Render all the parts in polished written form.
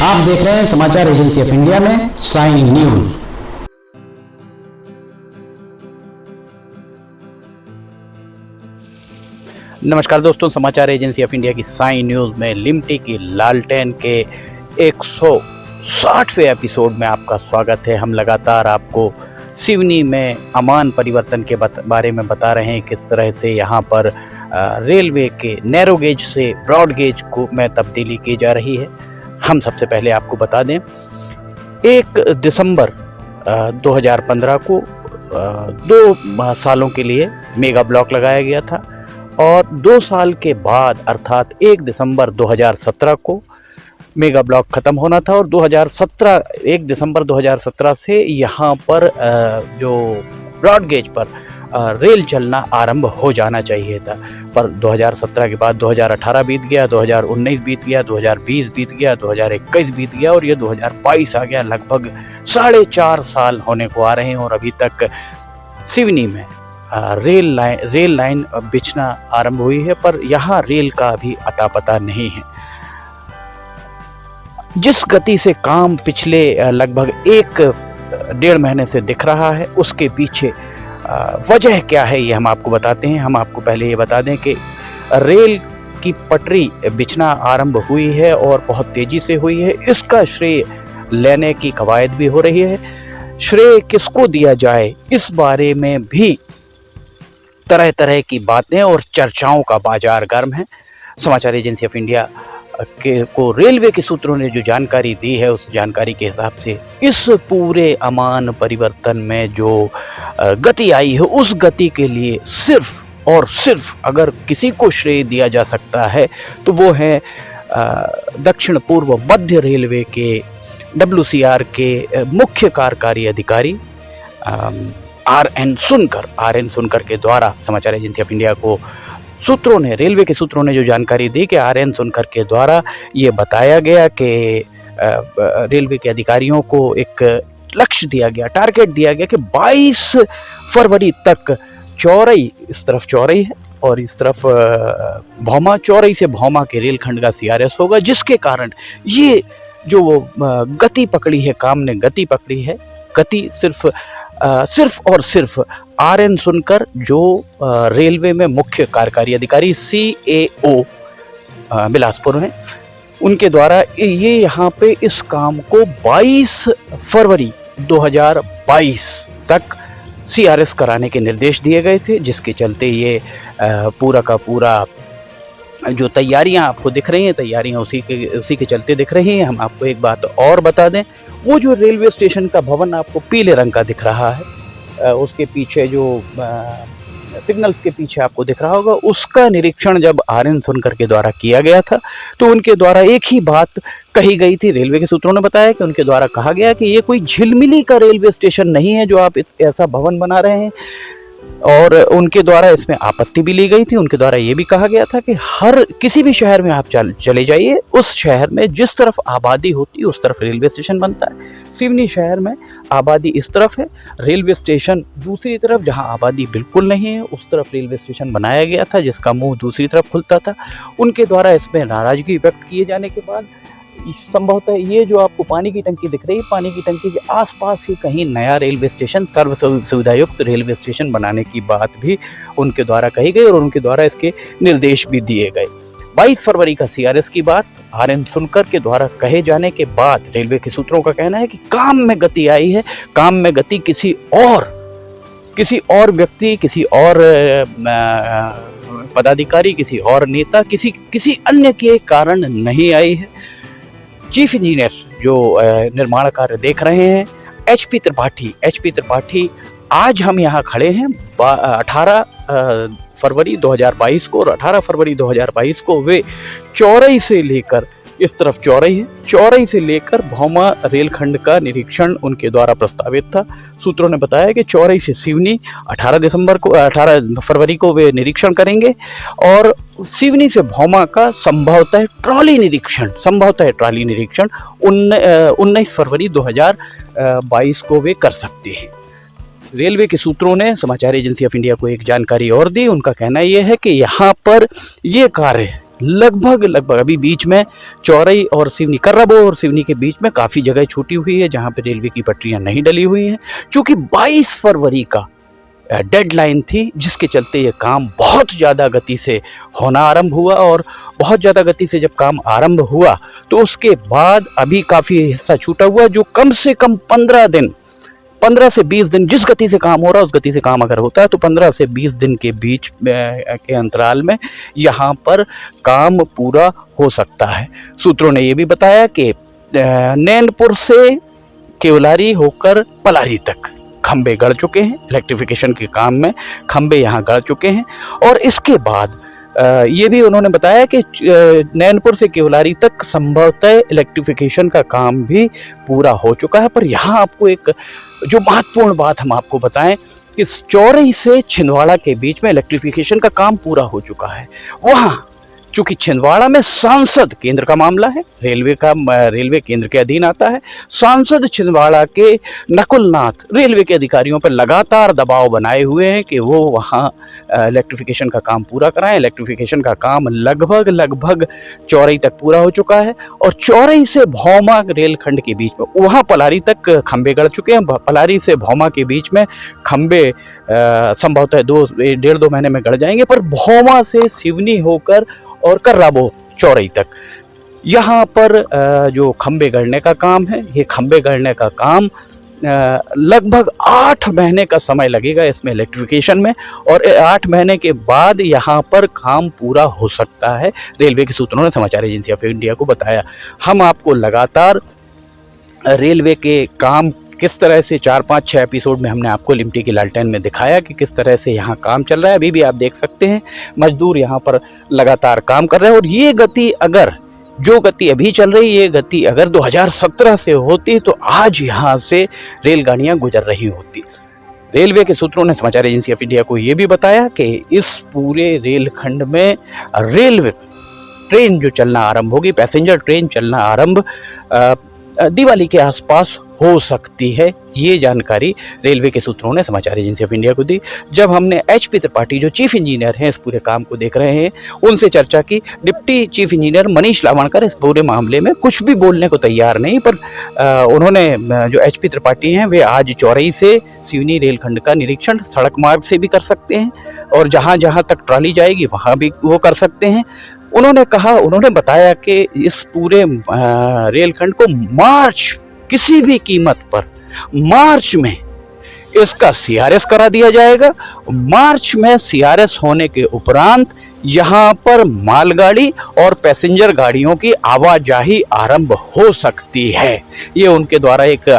आप देख रहे हैं समाचार एजेंसी ऑफ इंडिया में साइन न्यूज। नमस्कार दोस्तों, समाचार एजेंसी ऑफ इंडिया की साइन न्यूज में लिमटी की लालटेन के 160वें एपिसोड में आपका स्वागत है। हम लगातार आपको सिवनी में अमान परिवर्तन के बारे में बता रहे हैं, किस तरह से यहाँ पर रेलवे के नैरो गेज से ब्रॉड गेज को में तब्दीली की जा रही है। हम सबसे पहले आपको बता दें, 1 दिसंबर 2015 को 2 सालों के लिए मेगा ब्लॉक लगाया गया था और 2 साल के बाद अर्थात 1 दिसंबर 2017 को मेगा ब्लॉक ख़त्म होना था और 1 दिसंबर 2017 से यहाँ पर जो ब्रॉड गेज पर रेल चलना आरंभ हो जाना चाहिए था। पर 2017 के बाद 2018 बीत गया, 2019 बीत गया, 2020 बीत गया, 2021 बीत गया और ये 2022 आ गया। लगभग 4.5 साल होने को आ रहे हैं और अभी तक सिवनी में रेल लाइन बिछना आरंभ हुई है, पर यहाँ रेल का अभी अता पता नहीं है। जिस गति से काम पिछले लगभग 1-1.5 महीने से दिख रहा है, उसके पीछे वजह क्या है ये हम आपको बताते हैं। हम आपको पहले ये बता दें कि रेल की पटरी बिछना आरंभ हुई है और बहुत तेजी से हुई है। इसका श्रेय लेने की कवायद भी हो रही है। श्रेय किसको दिया जाए, इस बारे में भी तरह तरह की बातें और चर्चाओं का बाजार गर्म है। समाचार एजेंसी ऑफ इंडिया को रेलवे के सूत्रों ने जो जानकारी दी है, उस जानकारी के हिसाब से इस पूरे अमान परिवर्तन में जो गति आई है, उस गति के लिए सिर्फ और सिर्फ अगर किसी को श्रेय दिया जा सकता है तो वो है दक्षिण पूर्व मध्य रेलवे के WCR के मुख्य कार्यकारी अधिकारी RN सुनकर के द्वारा समाचार एजेंसी ऑफ इंडिया को रेलवे के सूत्रों ने जो जानकारी दी कि RN सुनकर के द्वारा ये बताया गया कि रेलवे के अधिकारियों को एक लक्ष्य दिया गया, टारगेट दिया गया कि 22 फरवरी तक चौरई, इस तरफ चौरई है और इस तरफ भौमा, चौरई से भौमा के रेलखंड का CRS होगा, जिसके कारण ये जो गति पकड़ी है, काम ने गति पकड़ी है। गति सिर्फ और सिर्फ RN सुनकर, जो रेलवे में मुख्य कार्यकारी अधिकारी CAO बिलासपुर हैं, उनके द्वारा ये यहाँ पे इस काम को 22 फरवरी 2022 तक CRS कराने के निर्देश दिए गए थे, जिसके चलते ये पूरा का पूरा जो तैयारियां आपको दिख रही हैं, तैयारियां उसी के चलते दिख रही हैं। हम आपको एक बात और बता दें, वो जो रेलवे स्टेशन का भवन आपको पीले रंग का दिख रहा है, उसके पीछे जो सिग्नल्स के पीछे आपको दिख रहा होगा, उसका निरीक्षण जब RN सुनकर के द्वारा किया गया था तो उनके द्वारा एक ही बात कही गई थी। रेलवे के सूत्रों ने बताया कि उनके द्वारा कहा गया कि ये कोई झिलमिली का रेलवे स्टेशन नहीं है जो आप ऐसा भवन बना रहे हैं, और उनके द्वारा इसमें आपत्ति भी ली गई थी। उनके द्वारा ये भी कहा गया था कि किसी भी शहर में आप चले जाइए, उस शहर में जिस तरफ आबादी होती है उस तरफ रेलवे स्टेशन बनता है। सिवनी शहर में आबादी इस तरफ है, रेलवे स्टेशन दूसरी तरफ, जहां आबादी बिल्कुल नहीं है उस तरफ रेलवे स्टेशन बनाया गया था, जिसका मुंह दूसरी तरफ खुलता था। उनके द्वारा इसमें नाराजगी व्यक्त किए जाने के बाद संभवतः ये जो आपको पानी की टंकी दिख रही है, पानी की टंकी के आसपास ही कहीं नया रेलवे स्टेशन, सर्व सुविधायुक्त रेलवे स्टेशन बनाने की बात भी उनके द्वारा कही गई और उनके द्वारा इसके निर्देश भी दिए गए। 22 फरवरी का CRS की बात RN सुनकर के द्वारा कहे जाने के बाद रेलवे के सूत्रों का कहना है कि काम में गति आई है। काम में गति किसी और व्यक्ति, किसी और पदाधिकारी, किसी और नेता, किसी अन्य के कारण नहीं आई है। चीफ इंजीनियर जो निर्माण कार्य देख रहे हैं, HP त्रिपाठी, आज हम यहाँ खड़े हैं 18 फरवरी 2022 को, और 18 फरवरी 2022 को वे चौरई से लेकर, इस तरफ चौरई है, चौरई से लेकर भौमा रेलखंड का निरीक्षण उनके द्वारा प्रस्तावित था। सूत्रों ने बताया कि चौरई से सिवनी 18 फरवरी को वे निरीक्षण करेंगे और सिवनी से भौमा का संभवतः ट्रॉली निरीक्षण 19 फरवरी 2022 को वे कर सकते हैं। रेलवे के सूत्रों ने समाचार एजेंसी ऑफ इंडिया को एक जानकारी और दी। उनका कहना यह है कि यहाँ पर ये कार्य लगभग अभी बीच में चौरई और सिवनी, कर्राबो और सिवनी के बीच में काफ़ी जगह छूटी हुई है जहाँ पे रेलवे की पटरियाँ नहीं डली हुई हैं। चूँकि 22 फरवरी का डेडलाइन थी, जिसके चलते ये काम बहुत ज़्यादा गति से होना आरंभ हुआ, और बहुत ज़्यादा गति से जब काम आरंभ हुआ तो उसके बाद अभी काफ़ी हिस्सा छूटा हुआ, जो कम से कम 15 से 20 दिन जिस गति से काम हो रहा है उस गति से काम अगर होता है तो 15 से 20 दिन के बीच के अंतराल में यहाँ पर काम पूरा हो सकता है। सूत्रों ने ये भी बताया कि नैनपुर से केवलारी होकर पलारी तक खंबे गड़ चुके हैं, इलेक्ट्रिफिकेशन के काम में खंबे यहाँ गड़ चुके हैं। और इसके बाद ये भी उन्होंने बताया कि नैनपुर से केवलारी तक संभवतः इलेक्ट्रिफिकेशन का काम भी पूरा हो चुका है। पर यहाँ आपको एक जो महत्वपूर्ण बात हम आपको बताएं कि चौरई से छिंदवाड़ा के बीच में इलेक्ट्रिफिकेशन का काम पूरा हो चुका है। वहाँ चूंकि छिंदवाड़ा में सांसद केंद्र का मामला है, रेलवे केंद्र के अधीन आता है, सांसद छिंदवाड़ा के नकुल नाथ रेलवे के अधिकारियों पर लगातार दबाव बनाए हुए हैं कि वो वहाँ इलेक्ट्रिफिकेशन का काम पूरा कराएं। इलेक्ट्रिफिकेशन का काम लगभग चौरई तक पूरा हो चुका है, और चौरई से भौमा रेलखंड के बीच में वहाँ पलारी तक खंबे गड़ चुके हैं। पलारी से भौमा के बीच में खंबे संभवतः 1.5-2 महीने में गड़ जाएंगे, पर भौमा से सिवनी होकर और कर्राबो चौरई तक यहाँ पर जो खंबे गड़ने का काम है, ये खंबे गड़ने का काम लगभग 8 महीने का समय लगेगा इसमें इलेक्ट्रिफिकेशन में, और 8 महीने के बाद यहाँ पर काम पूरा हो सकता है, रेलवे के सूत्रों ने समाचार एजेंसी ऑफ इंडिया को बताया। हम आपको लगातार रेलवे के काम किस तरह से 4-5-6 एपिसोड में हमने आपको लिमटी की लालटेन में दिखाया कि किस तरह से यहाँ काम चल रहा है। अभी भी आप देख सकते हैं मजदूर यहाँ पर लगातार काम कर रहे हैं, और ये गति जो गति अभी चल रही है, ये गति अगर 2017 से होती तो आज यहाँ से रेलगाड़ियाँ गुजर रही होती। रेलवे के सूत्रों ने समाचार एजेंसी ऑफ इंडिया को ये भी बताया कि इस पूरे रेलखंड में रेलवे ट्रेन जो चलना आरंभ होगी, पैसेंजर ट्रेन चलना आरंभ दिवाली के आसपास हो सकती है। ये जानकारी रेलवे के सूत्रों ने समाचार एजेंसी ऑफ इंडिया को दी। जब हमने HP त्रिपाठी जो चीफ इंजीनियर हैं इस पूरे काम को देख रहे हैं, उनसे चर्चा की, डिप्टी चीफ इंजीनियर मनीष लावणकर इस पूरे मामले में कुछ भी बोलने को तैयार नहीं, पर उन्होंने जो HP त्रिपाठी हैं वे आज चौरई से सिवनी रेलखंड का निरीक्षण सड़क मार्ग से भी कर सकते हैं, और जहाँ जहाँ तक ट्रॉली जाएगी वहाँ भी वो कर सकते हैं। उन्होंने बताया कि इस पूरे रेलखंड को किसी भी कीमत पर मार्च में इसका CRS करा दिया जाएगा। मार्च में CRS होने के उपरांत यहाँ पर मालगाड़ी और पैसेंजर गाड़ियों की आवाजाही आरंभ हो सकती है। ये उनके द्वारा एक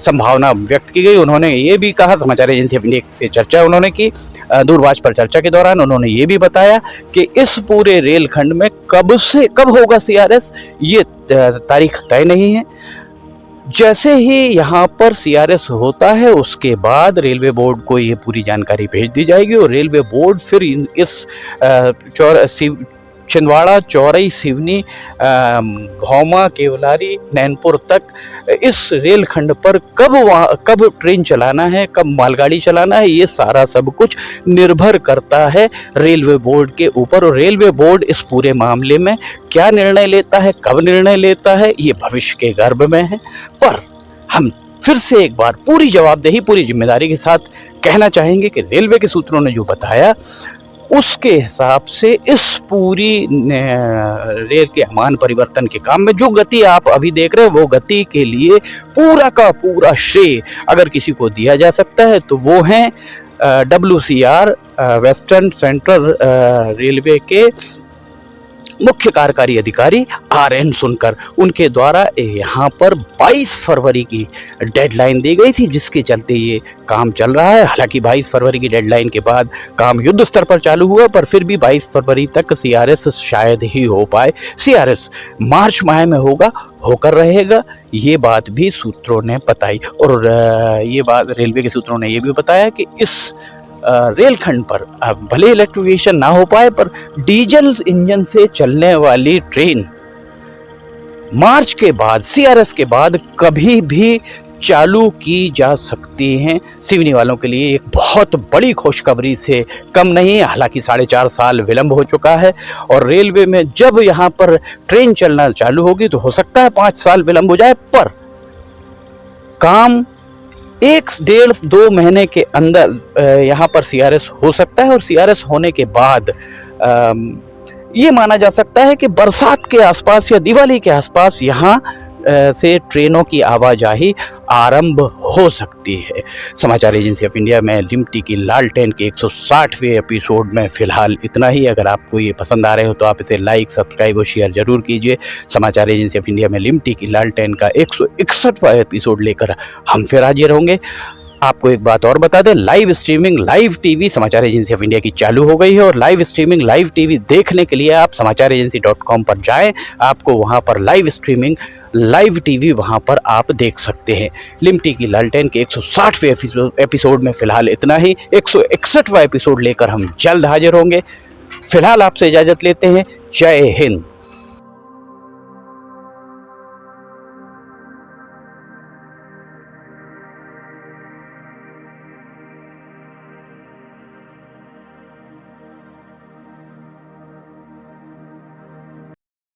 संभावना व्यक्त की गई। उन्होंने ये भी कहा, समाचार एजेंसी ऑफ इंडिया से चर्चा उन्होंने की, दूरभाष पर चर्चा के दौरान उन्होंने ये भी बताया कि इस पूरे रेलखंड में कब होगा CRS, ये तारीख तय नहीं है। जैसे ही यहाँ पर CRS होता है उसके बाद रेलवे बोर्ड को ये पूरी जानकारी भेज दी जाएगी, और रेलवे बोर्ड फिर इस छिंदवाड़ा, चौरई, सिवनी, भौमा, केवलारी, नैनपुर तक इस रेलखंड पर कब ट्रेन चलाना है, कब मालगाड़ी चलाना है, ये सारा सब कुछ निर्भर करता है रेलवे बोर्ड के ऊपर। और रेलवे बोर्ड इस पूरे मामले में क्या निर्णय लेता है, कब निर्णय लेता है, ये भविष्य के गर्भ में है। पर हम फिर से एक बार पूरी जवाबदेही, पूरी जिम्मेदारी के साथ कहना चाहेंगे कि रेलवे के सूत्रों ने जो बताया उसके हिसाब से इस पूरी रेल के अमान परिवर्तन के काम में जो गति आप अभी देख रहे हैं, वो गति के लिए पूरा का पूरा श्रेय अगर किसी को दिया जा सकता है तो वो हैं WCR वेस्टर्न सेंट्रल रेलवे के मुख्य कार्यकारी अधिकारी RN सुनकर। उनके द्वारा यहाँ पर 22 फरवरी की डेडलाइन दी गई थी, जिसके चलते ये काम चल रहा है। हालांकि 22 फरवरी की डेडलाइन के बाद काम युद्ध स्तर पर चालू हुआ, पर फिर भी 22 फरवरी तक CRS शायद ही हो पाए। CRS मार्च माह में होकर रहेगा, ये बात भी सूत्रों ने बताई। और ये बात रेलवे के सूत्रों ने ये भी बताया कि इस रेलखंड पर भले इलेक्ट्रिफिकेशन ना हो पाए, पर डीजल इंजन से चलने वाली ट्रेन मार्च के बाद, CRS के बाद कभी भी चालू की जा सकती हैं। सिवनी वालों के लिए एक बहुत बड़ी खुशखबरी से कम नहीं। हालांकि 4.5 साल विलंब हो चुका है और रेलवे में जब यहाँ पर ट्रेन चलना चालू होगी तो हो सकता है 5 साल विलंब हो जाए, पर काम 1-1.5-2 महीने के अंदर यहाँ पर सीआरएस हो सकता है। और सीआरएस होने के बाद ये माना जा सकता है कि बरसात के आसपास या दिवाली के आसपास यहाँ से ट्रेनों की आवाजाही आरंभ हो सकती है। समाचार एजेंसी ऑफ इंडिया में लिमटी की लालटेन के 160वें एपिसोड में फ़िलहाल इतना ही। अगर आपको ये पसंद आ रहे हो तो आप इसे लाइक, सब्सक्राइब और शेयर ज़रूर कीजिए। समाचार एजेंसी ऑफ इंडिया में लिमटी की लालटेन का 161वां एपिसोड लेकर हम फिर हाजिर होंगे। आपको एक बात और बता दें, लाइव स्ट्रीमिंग, लाइव टीवी समाचार एजेंसी ऑफ इंडिया की चालू हो गई है। और लाइव स्ट्रीमिंग, लाइव टीवी देखने के लिए आप समाचार-एजेंसी.com पर जाएं। आपको वहां पर लाइव स्ट्रीमिंग, लाइव टीवी वहां पर आप देख सकते हैं। लिमटी की लालटेन के 160वें एपिसोड में फ़िलहाल इतना ही। 161वां एपिसोड लेकर हम जल्द हाजिर होंगे। फ़िलहाल आपसे इजाज़त लेते हैं। जय हिंद।